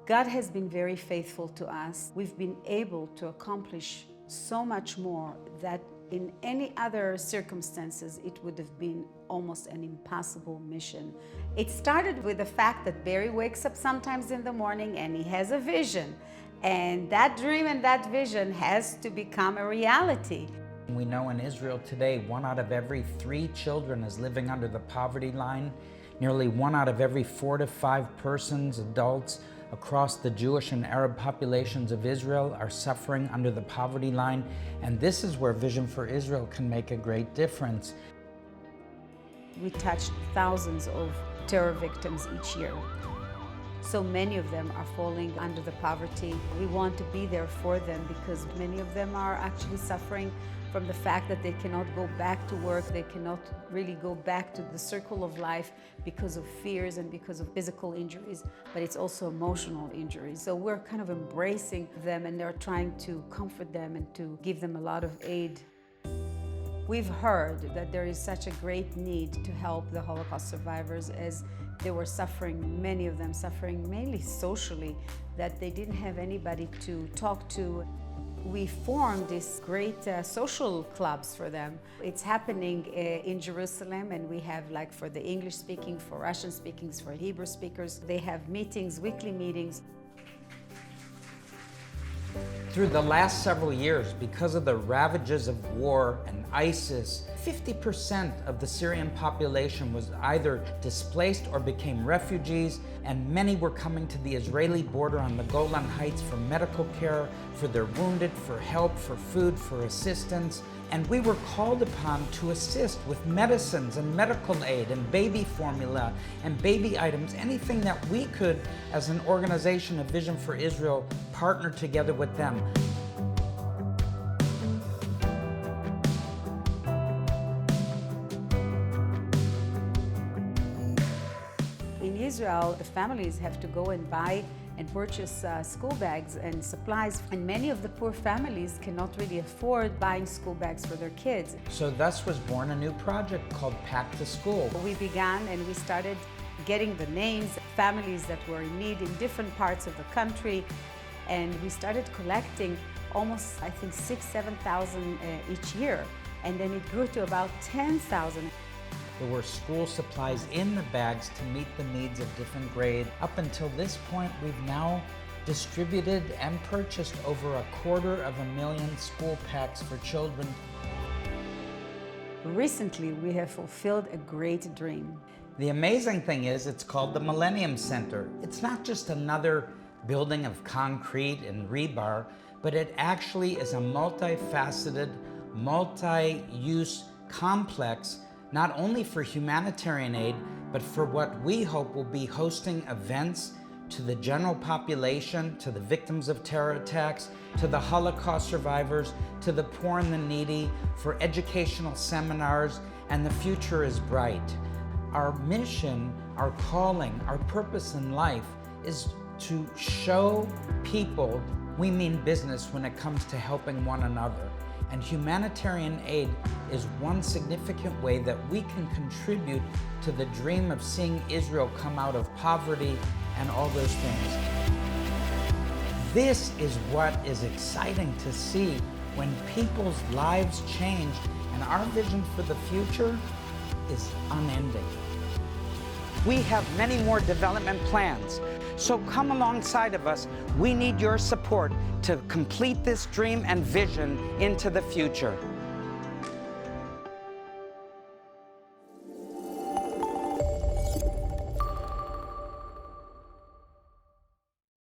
God has been very faithful to us. We've been able to accomplish so much more that in any other circumstances, it would have been almost an impossible mission. It started with the fact that Barry wakes up sometimes in the morning and he has a vision. And that dream and that vision has to become a reality. We know in Israel today, 1 out of every 3 children is living under the poverty line. Nearly 1 out of every 4 to 5 persons, adults, across the Jewish and Arab populations of Israel are suffering under the poverty line. And this is where Vision for Israel can make a great difference. We touched thousands of terror victims each year. So many of them are falling under the poverty. We want to be there for them because many of them are actually suffering from the fact that they cannot go back to work, they cannot really go back to the circle of life because of fears and because of physical injuries, but it's also emotional injuries. So we're kind of embracing them and they're trying to comfort them and to give them a lot of aid. We've heard that there is such a great need to help the Holocaust survivors as they were suffering, many of them suffering mainly socially, that they didn't have anybody to talk to. We formed these great social clubs for them. It's happening in Jerusalem, and we have like for the English speaking, for Russian speakings, for Hebrew speakers. They have meetings, weekly meetings. Through the last several years, because of the ravages of war and ISIS, 50% of the Syrian population was either displaced or became refugees, and many were coming to the Israeli border on the Golan Heights for medical care, for their wounded, for help, for food, for assistance. And we were called upon to assist with medicines and medical aid and baby formula and baby items, anything that we could, as an organization of Vision for Israel, partner together with them. In Israel, the families have to go and buy and purchase school bags and supplies, and many of the poor families cannot really afford buying school bags for their kids. So thus was born a new project called Pack to School. We began and we started getting the names, families that were in need in different parts of the country, and we started collecting almost, I think, 6,000 to 7,000 each year, and then it grew to about 10,000. There were school supplies in the bags to meet the needs of different grades. Up until this point, we've now distributed and purchased over 250,000 school packs for children. Recently, we have fulfilled a great dream. The amazing thing is, it's called the Millennium Center. It's not just another building of concrete and rebar, but it actually is a multifaceted, multi-use complex, not only for humanitarian aid, but for what we hope will be hosting events to the general population, to the victims of terror attacks, to the Holocaust survivors, to the poor and the needy, for educational seminars, and the future is bright. Our mission, our calling, our purpose in life is to show people we mean business when it comes to helping one another. And humanitarian aid is one significant way that we can contribute to the dream of seeing Israel come out of poverty and all those things. This is what is exciting to see when people's lives change, and our vision for the future is unending. We have many more development plans, so come alongside of us. We need your support to complete this dream and vision into the future.